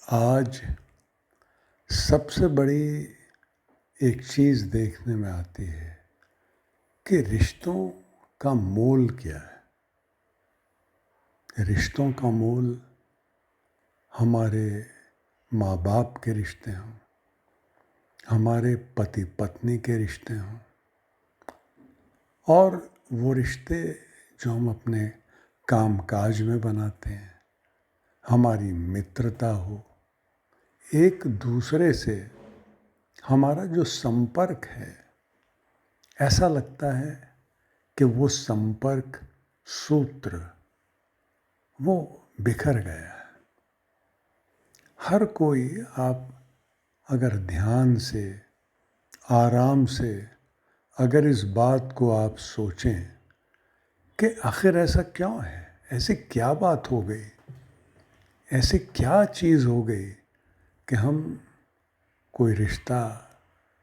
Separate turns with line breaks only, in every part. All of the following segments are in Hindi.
आज सबसे बड़ी एक चीज़ देखने में आती है कि रिश्तों का मोल क्या है। रिश्तों का मोल हमारे माँ बाप के रिश्ते हों, हमारे पति पत्नी के रिश्ते हों, और वो रिश्ते जो हम अपने काम काज में बनाते हैं, हमारी मित्रता हो, एक दूसरे से हमारा जो संपर्क है, ऐसा लगता है कि वो संपर्क सूत्र वो बिखर गया है। हर कोई, आप अगर ध्यान से, आराम से अगर इस बात को आप सोचें कि आखिर ऐसा क्यों है, ऐसी क्या बात हो गई, ऐसी क्या चीज़ हो गई कि हम कोई रिश्ता,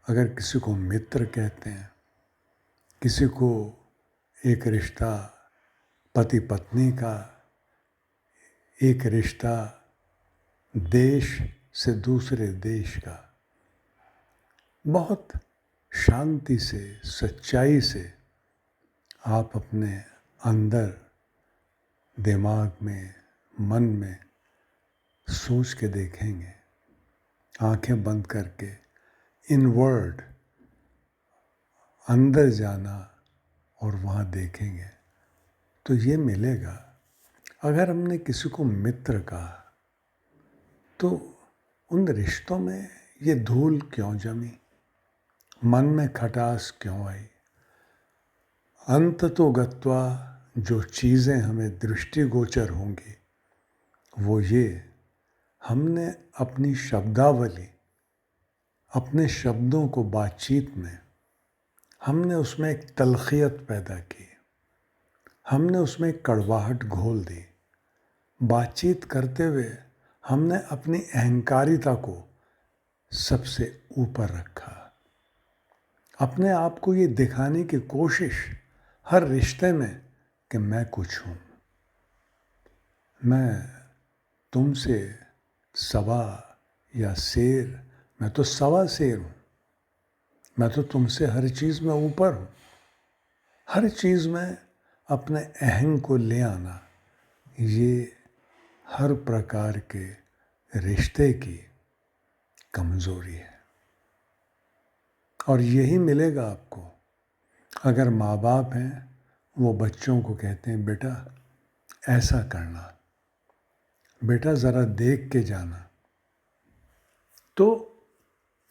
अगर किसी को मित्र कहते हैं, किसी को एक रिश्ता पति पत्नी का, एक रिश्ता देश से दूसरे देश का, बहुत शांति से, सच्चाई से आप अपने अंदर, दिमाग में, मन में सोच के देखेंगे, आंखें बंद करके इनवर्ड अंदर जाना और वहाँ देखेंगे तो ये मिलेगा। अगर हमने किसी को मित्र कहा तो उन रिश्तों में ये धूल क्यों जमी, मन में खटास क्यों आई। अंततो गत्वा जो चीज़ें हमें दृष्टिगोचर होंगी वो ये, हमने अपनी शब्दावली, अपने शब्दों को बातचीत में हमने उसमें एक तलखियत पैदा की, हमने उसमें एक कड़वाहट घोल दी। बातचीत करते हुए हमने अपनी अहंकारिता को सबसे ऊपर रखा, अपने आप को ये दिखाने की कोशिश हर रिश्ते में कि मैं कुछ हूँ, मैं तुमसे सवा या शेर, मैं तो सवा शेर हूँ, मैं तो तुमसे हर चीज़ में ऊपर हूँ। हर चीज़ में अपने अहं को ले आना, ये हर प्रकार के रिश्ते की कमज़ोरी है। और यही मिलेगा आपको अगर माँ बाप हैं, वो बच्चों को कहते हैं बेटा ऐसा करना, बेटा ज़रा देख के जाना, तो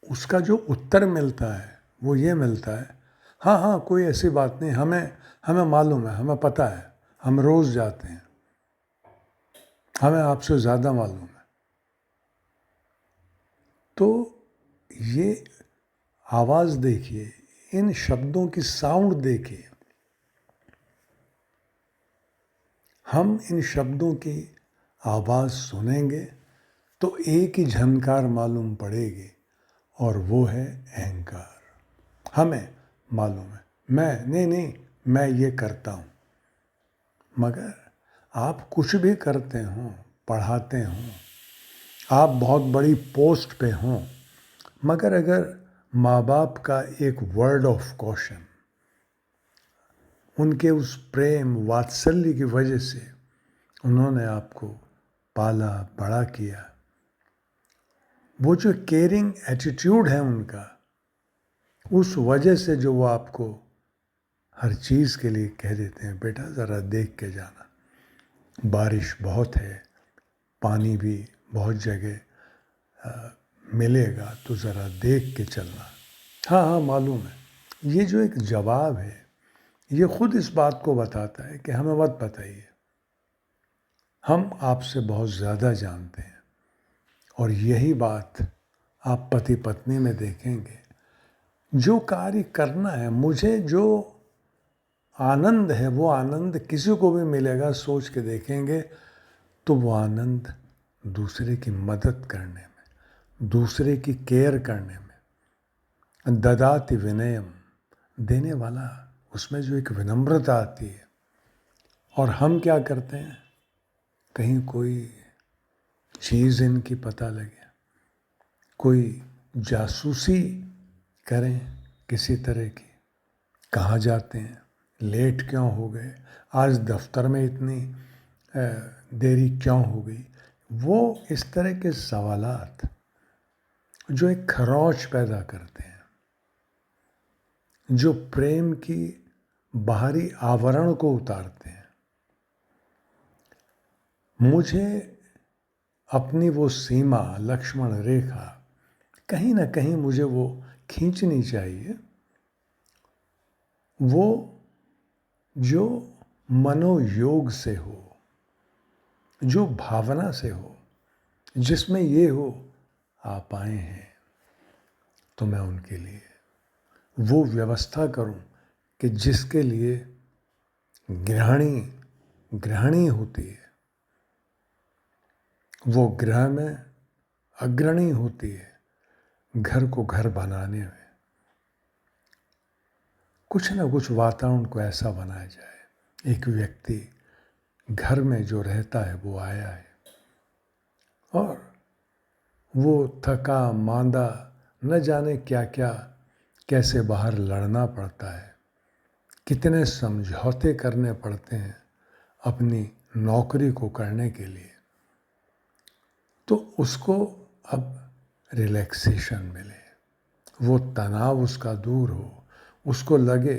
उसका जो उत्तर मिलता है वो ये मिलता है, हाँ हाँ कोई ऐसी बात नहीं, हमें मालूम है, हमें पता है, हम रोज़ जाते हैं, हमें आपसे ज़्यादा मालूम है। तो ये आवाज़ देखिए, इन शब्दों की साउंड देखिए, हम इन शब्दों की आवाज़ सुनेंगे तो एक ही झनकार मालूम पड़ेगी, और वो है अहंकार। हमें मालूम है, नहीं मैं ये करता हूँ। मगर आप कुछ भी करते हों, पढ़ाते हों, आप बहुत बड़ी पोस्ट पे हों, मगर अगर माँ बाप का एक वर्ड ऑफ कॉशन, उनके उस प्रेम वात्सल्य की वजह से उन्होंने आपको पाला बड़ा किया, वो जो केयरिंग एटीट्यूड है उनका, उस वजह से जो वो आपको हर चीज़ के लिए कह देते हैं बेटा ज़रा देख के जाना, बारिश बहुत है, पानी भी बहुत जगह मिलेगा, तो ज़रा देख के चलना। हाँ हाँ मालूम है। ये जो एक जवाब है, ये खुद इस बात को बताता है कि हमें मत बताइए, हम आपसे बहुत ज़्यादा जानते हैं। और यही बात आप पति पत्नी में देखेंगे। जो कार्य करना है, मुझे जो आनंद है वो आनंद किसी को भी मिलेगा, सोच के देखेंगे तो वो आनंद दूसरे की मदद करने में, दूसरे की केयर करने में। ददाति विनयम, देने वाला, उसमें जो एक विनम्रता आती है। और हम क्या करते हैं, कहीं कोई चीज़ इनकी पता लगे, कोई जासूसी करें किसी तरह की, कहाँ जाते हैं, लेट क्यों हो गए, आज दफ्तर में इतनी देरी क्यों हो गई। वो इस तरह के सवालात जो एक खरोंच पैदा करते हैं, जो प्रेम की बाहरी आवरण को उतारते हैं। मुझे अपनी वो सीमा, लक्ष्मण रेखा, कहीं ना कहीं मुझे वो खींचनी चाहिए, वो जो मनोयोग से हो, जो भावना से हो, जिसमें ये हो आप आए हैं तो मैं उनके लिए वो व्यवस्था करूं कि जिसके लिए गृहिणी होती है, वो गृह में अग्रणी होती है, घर को घर बनाने में। कुछ ना कुछ वातावरण को ऐसा बनाया जाए, एक व्यक्ति घर में जो रहता है वो आया है और वो थका मांदा, न जाने क्या क्या, कैसे बाहर लड़ना पड़ता है, कितने समझौते करने पड़ते हैं अपनी नौकरी को करने के लिए, तो उसको अब रिलैक्सेशन मिले, वो तनाव उसका दूर हो, उसको लगे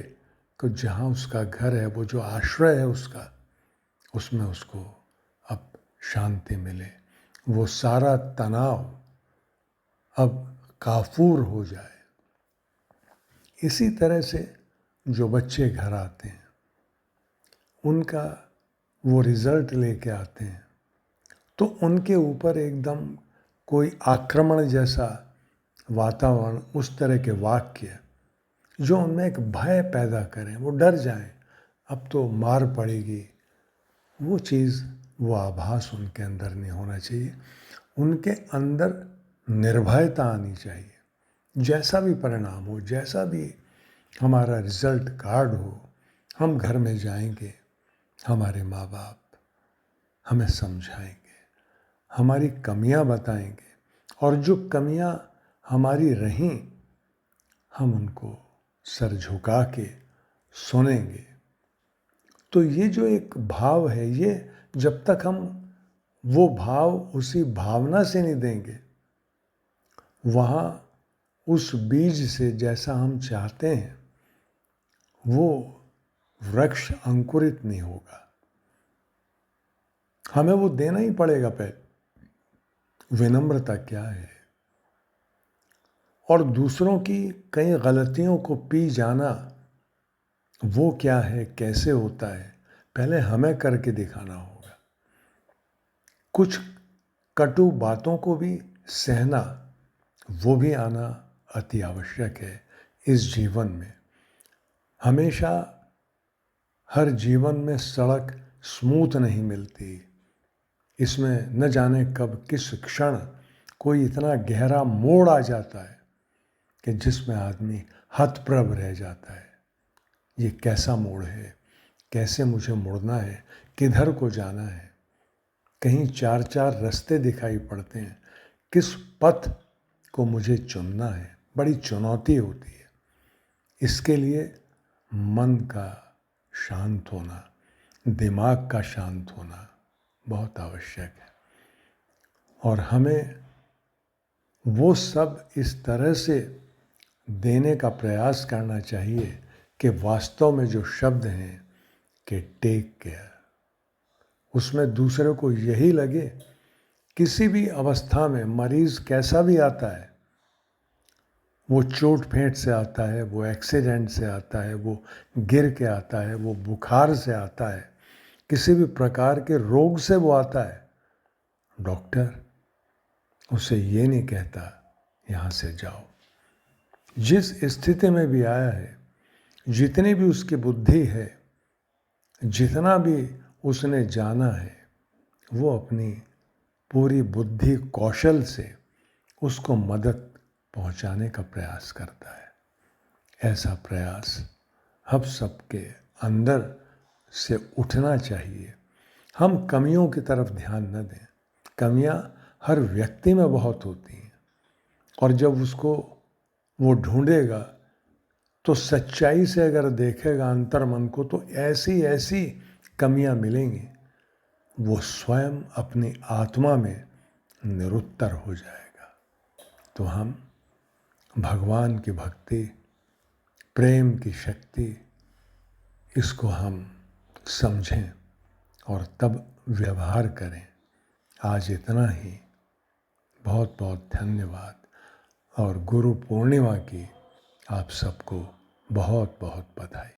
कि जहाँ उसका घर है, वो जो आश्रय है उसका, उसमें उसको अब शांति मिले, वो सारा तनाव अब काफूर हो जाए। इसी तरह से जो बच्चे घर आते हैं, उनका वो रिजल्ट लेके आते हैं, तो उनके ऊपर एकदम कोई आक्रमण जैसा वातावरण, उस तरह के वाक्य जो उनमें एक भय पैदा करें, वो डर जाएं, अब तो मार पड़ेगी, वो चीज़, वो आभास उनके अंदर नहीं होना चाहिए। उनके अंदर निर्भयता आनी चाहिए। जैसा भी परिणाम हो, जैसा भी हमारा रिजल्ट कार्ड हो, हम घर में जाएंगे, हमारे माँ बाप हमें समझाएंगे, हमारी कमियां बताएंगे, और जो कमियां हमारी रहीं हम उनको सर झुका के सुनेंगे। तो ये जो एक भाव है, ये जब तक हम वो भाव उसी भावना से नहीं देंगे, वहाँ उस बीज से जैसा हम चाहते हैं वो वृक्ष अंकुरित नहीं होगा। हमें वो देना ही पड़ेगा पहले। विनम्रता क्या है, और दूसरों की कई गलतियों को पी जाना वो क्या है, कैसे होता है, पहले हमें करके दिखाना होगा। कुछ कटु बातों को भी सहना, वो भी आना अति आवश्यक है इस जीवन में। हमेशा हर जीवन में सड़क स्मूथ नहीं मिलती, इसमें न जाने कब किस क्षण कोई इतना गहरा मोड़ आ जाता है कि जिसमें आदमी हतप्रभ रह जाता है। ये कैसा मोड़ है, कैसे मुझे मुड़ना है, किधर को जाना है। कहीं चार चार रास्ते दिखाई पड़ते हैं, किस पथ को मुझे चुनना है, बड़ी चुनौती होती है। इसके लिए मन का शांत होना, दिमाग का शांत होना बहुत आवश्यक है। और हमें वो सब इस तरह से देने का प्रयास करना चाहिए कि वास्तव में जो शब्द हैं कि टेक केयर, उसमें दूसरे को यही लगे, किसी भी अवस्था में मरीज कैसा भी आता है, वो चोट फेंट से आता है, वो एक्सीडेंट से आता है, वो गिर के आता है, वो बुखार से आता है, किसी भी प्रकार के रोग से वो आता है, डॉक्टर उसे ये नहीं कहता यहाँ से जाओ। जिस स्थिति में भी आया है, जितनी भी उसकी बुद्धि है, जितना भी उसने जाना है, वो अपनी पूरी बुद्धि कौशल से उसको मदद पहुंचाने का प्रयास करता है। ऐसा प्रयास हम सबके अंदर से उठना चाहिए। हम कमियों की तरफ ध्यान न दें। कमियां हर व्यक्ति में बहुत होती हैं, और जब उसको वो ढूंढेगा तो सच्चाई से अगर देखेगा अंतर्मन को तो ऐसी ऐसी कमियां मिलेंगी, वो स्वयं अपनी आत्मा में निरुत्तर हो जाएगा। तो हम भगवान की भक्ति, प्रेम की शक्ति, इसको हम समझें और तब व्यवहार करें। आज इतना ही। बहुत बहुत धन्यवाद, और गुरु पूर्णिमा की आप सबको बहुत बहुत बधाई।